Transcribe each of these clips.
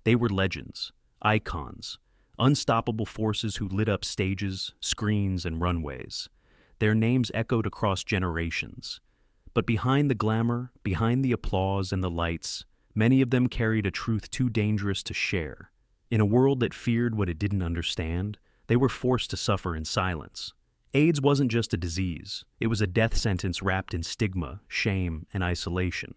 They were legends, icons, unstoppable forces who lit up stages, screens, and runways. Their names echoed across generations. But behind the glamour, behind the applause and the lights, many of them carried a truth too dangerous to share. In a world that feared what it didn't understand, they were forced to suffer in silence. AIDS wasn't just a disease, it was a death sentence wrapped in stigma, shame, and isolation.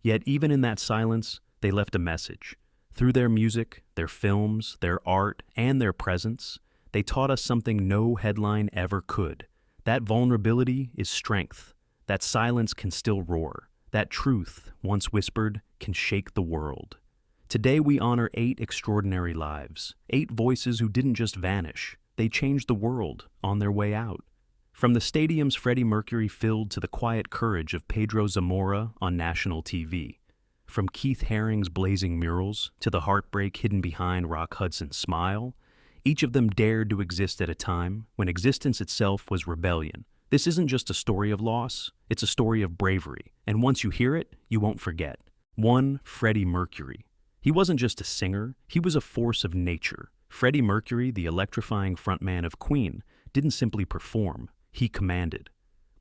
Yet even in that silence, they left a message. Through their music, their films, their art, and their presence, they taught us something no headline ever could. That vulnerability is strength. That silence can still roar. That truth, once whispered, can shake the world. Today we honor 8 extraordinary lives, 8 voices who didn't just vanish, they changed the world on their way out. From the stadiums Freddie Mercury filled to the quiet courage of Pedro Zamora on national TV. From Keith Haring's blazing murals to the heartbreak hidden behind Rock Hudson's smile, each of them dared to exist at a time when existence itself was rebellion. This isn't just a story of loss, it's a story of bravery, and once you hear it, you won't forget. 1. Freddie Mercury. He wasn't just a singer, he was a force of nature. Freddie Mercury, the electrifying frontman of Queen, didn't simply perform, he commanded.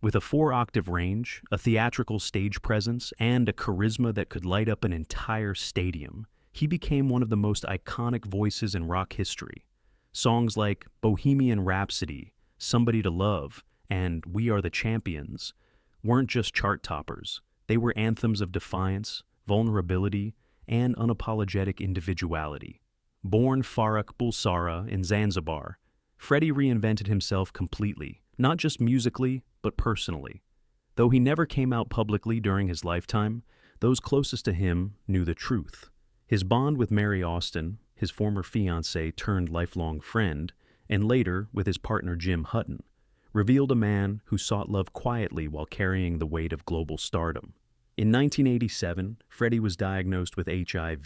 With a 4-octave range, a theatrical stage presence, and a charisma that could light up an entire stadium, he became one of the most iconic voices in rock history. Songs like Bohemian Rhapsody, Somebody to Love, and We Are the Champions weren't just chart toppers, they were anthems of defiance, vulnerability, and unapologetic individuality. Born Farrokh Bulsara in Zanzibar, Freddie reinvented himself completely, not just musically, but personally. Though he never came out publicly during his lifetime, those closest to him knew the truth. His bond with Mary Austin, his former fiancée turned lifelong friend, and later with his partner Jim Hutton, revealed a man who sought love quietly while carrying the weight of global stardom. In 1987, Freddie was diagnosed with HIV.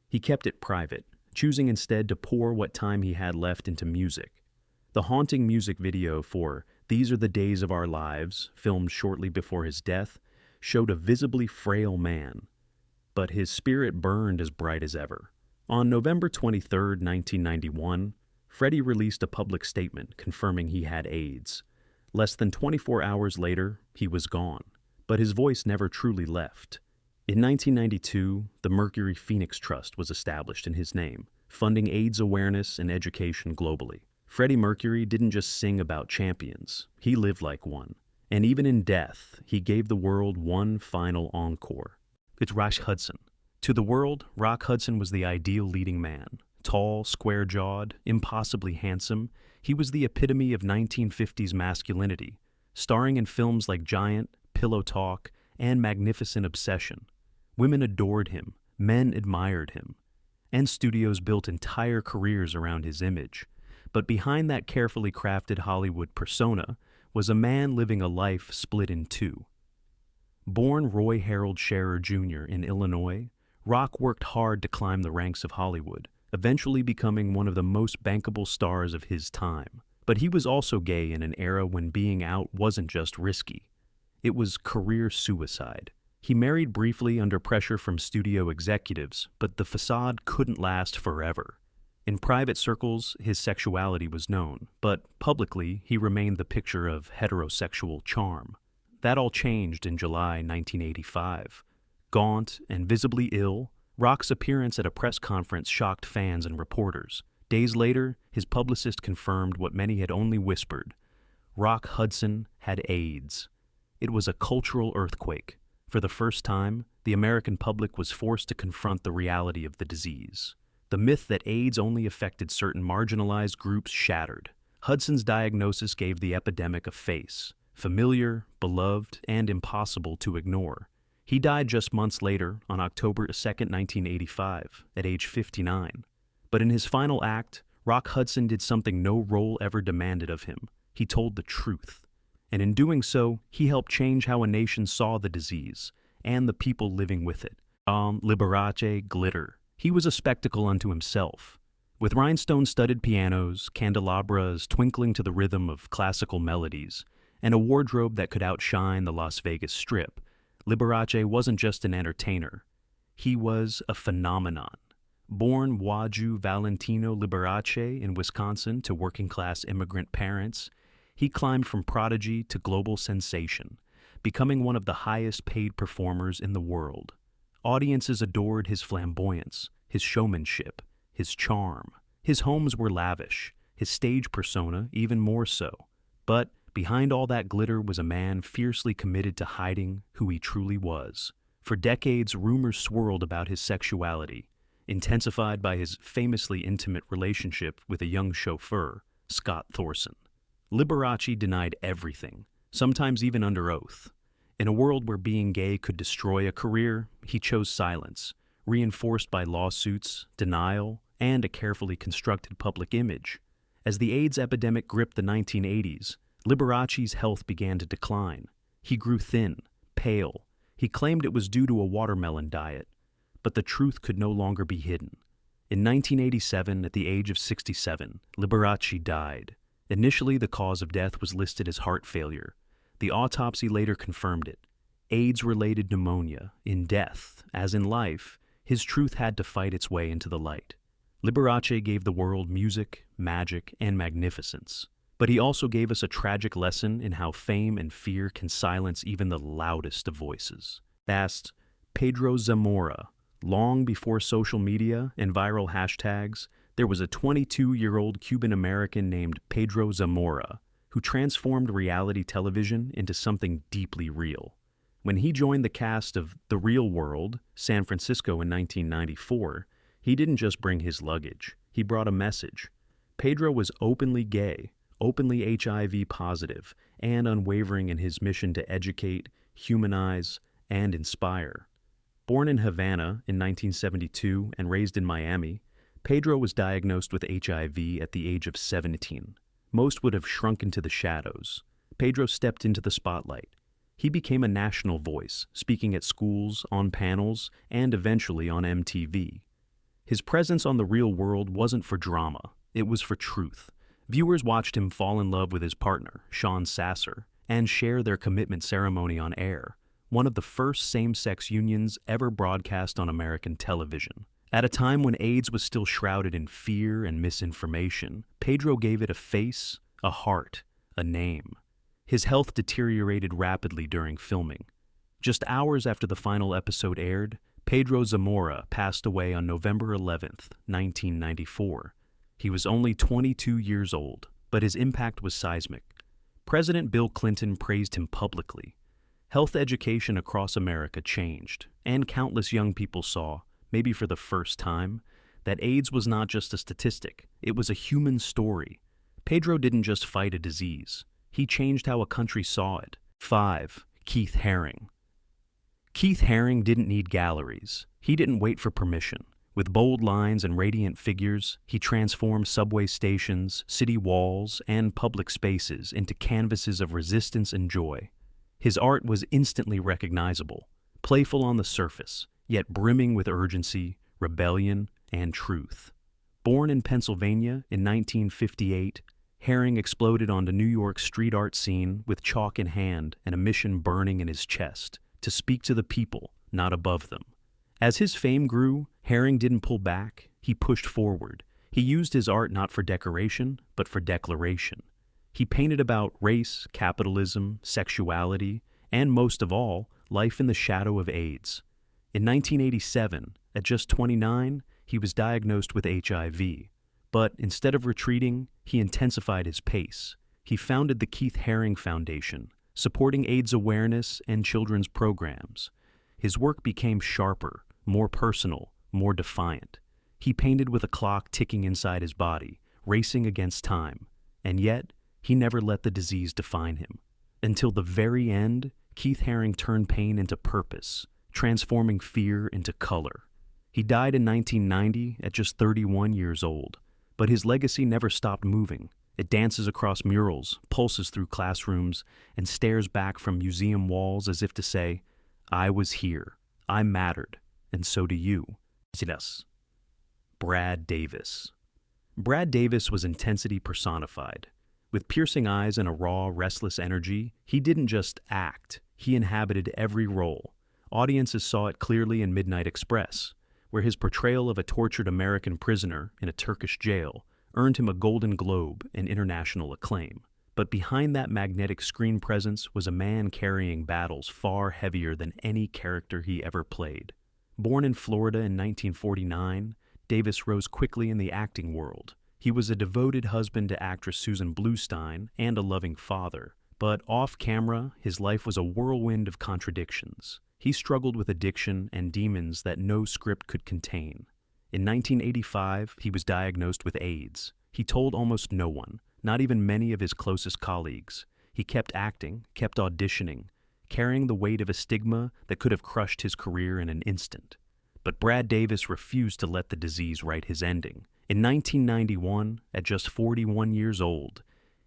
He kept it private, choosing instead to pour what time he had left into music. The haunting music video for These Are the Days of Our Lives, filmed shortly before his death, showed a visibly frail man. But his spirit burned as bright as ever. On November 23, 1991, Freddie released a public statement confirming he had AIDS. Less than 24 hours later, he was gone. But his voice never truly left. In 1992, the Mercury Phoenix Trust was established in his name, funding AIDS awareness and education globally. Freddie Mercury didn't just sing about champions, he lived like one. And even in death, he gave the world one final encore. It's Rock Hudson. To the world, Rock Hudson was the ideal leading man. Tall, square-jawed, impossibly handsome, he was the epitome of 1950s masculinity, starring in films like Giant, Pillow Talk, and Magnificent Obsession. Women adored him, men admired him, and studios built entire careers around his image. But behind that carefully crafted Hollywood persona was a man living a life split in two. Born Roy Harold Scherer Jr. in Illinois, Rock worked hard to climb the ranks of Hollywood, eventually becoming one of the most bankable stars of his time. But he was also gay in an era when being out wasn't just risky. It was career suicide. He married briefly under pressure from studio executives, but the facade couldn't last forever. In private circles, his sexuality was known, but publicly, he remained the picture of heterosexual charm. That all changed in July 1985. Gaunt and visibly ill, Rock's appearance at a press conference shocked fans and reporters. Days later, his publicist confirmed what many had only whispered. Rock Hudson had AIDS. It was a cultural earthquake. For the first time, the American public was forced to confront the reality of the disease. The myth that AIDS only affected certain marginalized groups shattered. Hudson's diagnosis gave the epidemic a face, familiar, beloved, and impossible to ignore. He died just months later, on October 2, 1985, at age 59. But in his final act, Rock Hudson did something no role ever demanded of him. He told the truth. And in doing so, he helped change how a nation saw the disease and the people living with it. Liberace glitter. He was a spectacle unto himself. With rhinestone-studded pianos, candelabras twinkling to the rhythm of classical melodies, and a wardrobe that could outshine the Las Vegas Strip, Liberace wasn't just an entertainer. He was a phenomenon. Born Waju Valentino Liberace in Wisconsin to working-class immigrant parents, he climbed from prodigy to global sensation, becoming one of the highest-paid performers in the world. Audiences adored his flamboyance, his showmanship, his charm. His homes were lavish, his stage persona even more so. But behind all that glitter was a man fiercely committed to hiding who he truly was. For decades, rumors swirled about his sexuality, intensified by his famously intimate relationship with a young chauffeur, Scott Thorson. Liberace denied everything, sometimes even under oath. In a world where being gay could destroy a career, he chose silence, reinforced by lawsuits, denial, and a carefully constructed public image. As the AIDS epidemic gripped the 1980s, Liberace's health began to decline. He grew thin, pale. He claimed it was due to a watermelon diet, but the truth could no longer be hidden. In 1987, at the age of 67, Liberace died. Initially, the cause of death was listed as heart failure. The autopsy later confirmed it. AIDS-related pneumonia. In death, as in life, his truth had to fight its way into the light. Liberace gave the world music, magic, and magnificence. But he also gave us a tragic lesson in how fame and fear can silence even the loudest of voices. That's Pedro Zamora. Long before social media and viral hashtags, there was a 22-year-old Cuban-American named Pedro Zamora who transformed reality television into something deeply real. When he joined the cast of The Real World, San Francisco in 1994, he didn't just bring his luggage, he brought a message. Pedro was openly gay, openly HIV positive, and unwavering in his mission to educate, humanize, and inspire. Born in Havana in 1972 and raised in Miami, Pedro was diagnosed with HIV at the age of 17. Most would have shrunk into the shadows. Pedro stepped into the spotlight. He became a national voice, speaking at schools, on panels, and eventually on MTV. His presence on The Real World wasn't for drama, it was for truth. Viewers watched him fall in love with his partner, Sean Sasser, and share their commitment ceremony on air, one of the first same-sex unions ever broadcast on American television. At a time when AIDS was still shrouded in fear and misinformation, Pedro gave it a face, a heart, a name. His health deteriorated rapidly during filming. Just hours after the final episode aired, Pedro Zamora passed away on November 11th, 1994. He was only 22 years old, but his impact was seismic. President Bill Clinton praised him publicly. Health education across America changed, and countless young people saw, maybe for the first time, that AIDS was not just a statistic, it was a human story. Pedro didn't just fight a disease, he changed how a country saw it. 5. Keith Haring. Keith Haring didn't need galleries. He didn't wait for permission. With bold lines and radiant figures, he transformed subway stations, city walls, and public spaces into canvases of resistance and joy. His art was instantly recognizable, playful on the surface, yet brimming with urgency, rebellion, and truth. Born in Pennsylvania in 1958, Haring exploded onto New York's street art scene with chalk in hand and a mission burning in his chest, to speak to the people, not above them. As his fame grew, Haring didn't pull back, he pushed forward. He used his art not for decoration, but for declaration. He painted about race, capitalism, sexuality, and most of all, life in the shadow of AIDS. In 1987, at just 29, he was diagnosed with HIV. But instead of retreating, he intensified his pace. He founded the Keith Haring Foundation, supporting AIDS awareness and children's programs. His work became sharper, more personal, more defiant. He painted with a clock ticking inside his body, racing against time. And yet, he never let the disease define him. Until the very end, Keith Haring turned pain into purpose, transforming fear into color. He died in 1990 at just 31 years old, but his legacy never stopped moving. It dances across murals, pulses through classrooms, and stares back from museum walls as if to say, I was here, I mattered, and so do you. Brad Davis. Brad Davis was intensity personified. With piercing eyes and a raw, restless energy, he didn't just act, he inhabited every role. Audiences saw it clearly in Midnight Express, where his portrayal of a tortured American prisoner in a Turkish jail earned him a Golden Globe and international acclaim. But behind that magnetic screen presence was a man carrying battles far heavier than any character he ever played. Born in Florida in 1949, Davis rose quickly in the acting world. He was a devoted husband to actress Susan Bluestein and a loving father. But off-camera, his life was a whirlwind of contradictions. He struggled with addiction and demons that no script could contain. In 1985, he was diagnosed with AIDS. He told almost no one, not even many of his closest colleagues. He kept acting, kept auditioning, carrying the weight of a stigma that could have crushed his career in an instant. But Brad Davis refused to let the disease write his ending. In 1991, at just 41 years old,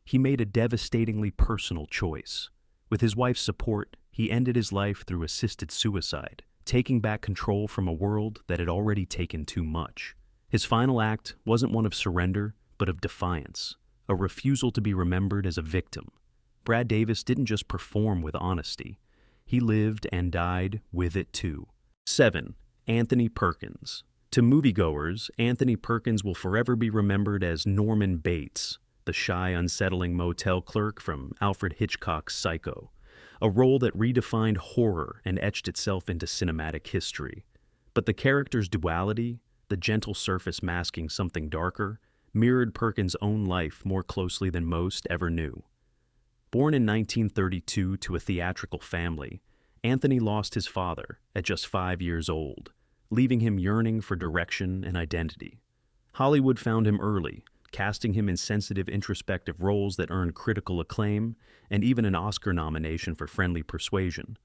he made a devastatingly personal choice. With his wife's support, he ended his life through assisted suicide, taking back control from a world that had already taken too much. His final act wasn't one of surrender, but of defiance, a refusal to be remembered as a victim. Brad Davis didn't just perform with honesty. He lived and died with it too. 7. Anthony Perkins. To moviegoers, Anthony Perkins will forever be remembered as Norman Bates, the shy, unsettling motel clerk from Alfred Hitchcock's Psycho, a role that redefined horror and etched itself into cinematic history. But the character's duality, the gentle surface masking something darker, mirrored Perkins' own life more closely than most ever knew. Born in 1932 to a theatrical family, Anthony lost his father at just 5 years old, leaving him yearning for direction and identity. Hollywood found him early, casting him in sensitive, introspective roles that earned critical acclaim and even an Oscar nomination for Friendly Persuasion.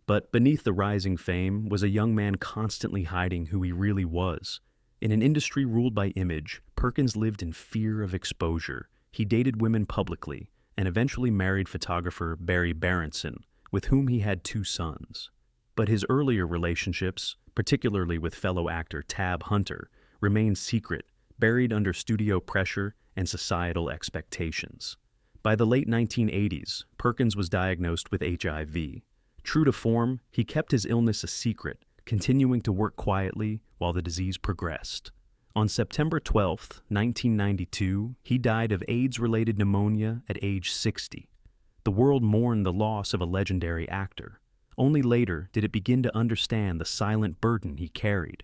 But beneath the rising fame was a young man constantly hiding who he really was. In an industry ruled by image, Perkins lived in fear of exposure. He dated women publicly and eventually married photographer Barry Berenson, with whom he had 2 sons. But his earlier relationships, particularly with fellow actor Tab Hunter, remained secret, buried under studio pressure and societal expectations. By the late 1980s, Perkins was diagnosed with HIV. True to form, he kept his illness a secret, continuing to work quietly while the disease progressed. On September 12, 1992, he died of AIDS-related pneumonia at age 60. The world mourned the loss of a legendary actor. Only later did it begin to understand the silent burden he carried.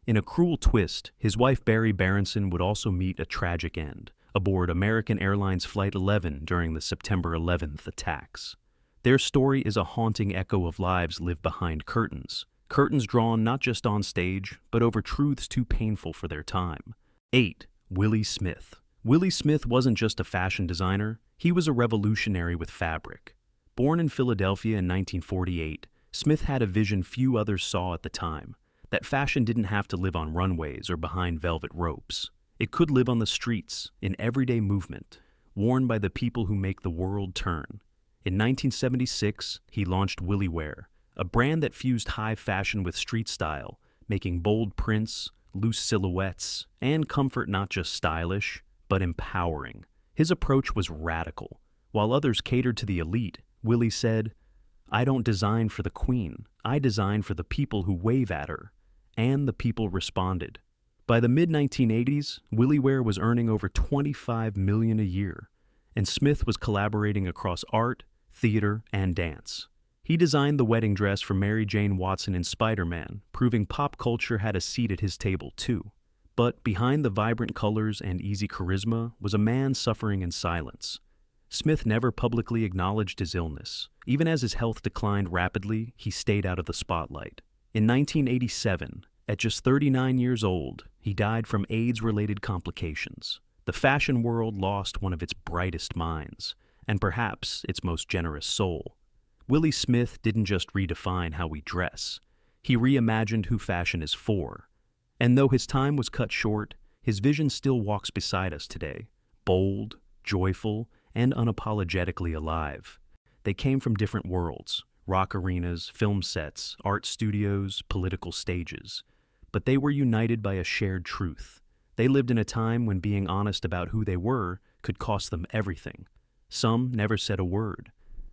In a cruel twist, his wife Barry Berenson would also meet a tragic end aboard American Airlines Flight 11 during the September 11th attacks. Their story is a haunting echo of lives lived behind curtains, curtains drawn not just on stage, but over truths too painful for their time. 8. Willie Smith. Willie Smith wasn't just a fashion designer, he was a revolutionary with fabric. Born in Philadelphia in 1948, Smith had a vision few others saw at the time, that fashion didn't have to live on runways or behind velvet ropes. It could live on the streets, in everyday movement, worn by the people who make the world turn. In 1976, he launched Willie Wear, a brand that fused high fashion with street style, making bold prints, loose silhouettes, and comfort not just stylish, but empowering. His approach was radical. While others catered to the elite, Willie said, "I don't design for the queen, I design for the people who wave at her." And the people responded. By the mid-1980s, Willie Wear was earning over $25 million a year, and Smith was collaborating across art, theater, and dance. He designed the wedding dress for Mary Jane Watson in Spider-Man, proving pop culture had a seat at his table too. But behind the vibrant colors and easy charisma was a man suffering in silence. Smith never publicly acknowledged his illness. Even as his health declined rapidly, he stayed out of the spotlight. In 1987, at just 39 years old, he died from AIDS-related complications. The fashion world lost one of its brightest minds, and perhaps its most generous soul. Willie Smith didn't just redefine how we dress. He reimagined who fashion is for. And though his time was cut short, his vision still walks beside us today, bold, joyful, and unapologetically alive. They came from different worlds, rock arenas, film sets, art studios, political stages. But they were united by a shared truth. They lived in a time when being honest about who they were could cost them everything. Some never said a word.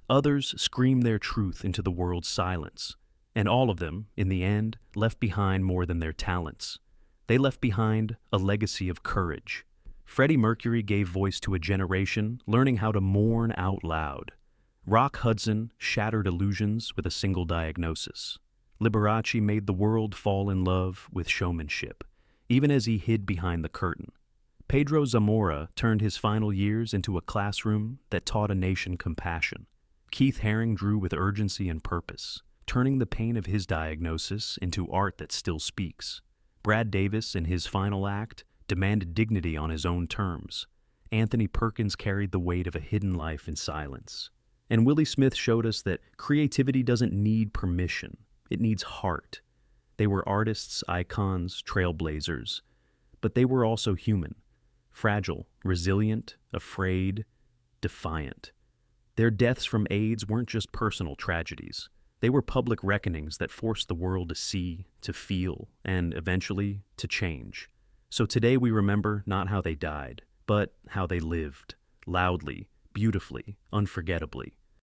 Others screamed their truth into the world's silence. And all of them, in the end, left behind more than their talents. They left behind a legacy of courage. Freddie Mercury gave voice to a generation learning how to mourn out loud. Rock Hudson shattered illusions with a single diagnosis. Liberace made the world fall in love with showmanship, even as he hid behind the curtain. Pedro Zamora turned his final years into a classroom that taught a nation compassion. Keith Haring drew with urgency and purpose, turning the pain of his diagnosis into art that still speaks. Brad Davis, in his final act, demanded dignity on his own terms. Anthony Perkins carried the weight of a hidden life in silence. And Willie Smith showed us that creativity doesn't need permission. It needs heart. They were artists, icons, trailblazers. But they were also human. Fragile, resilient, afraid, defiant. Their deaths from AIDS weren't just personal tragedies. They were public reckonings that forced the world to see, to feel, and eventually to change. So today we remember not how they died, but how they lived, loudly, beautifully, unforgettably.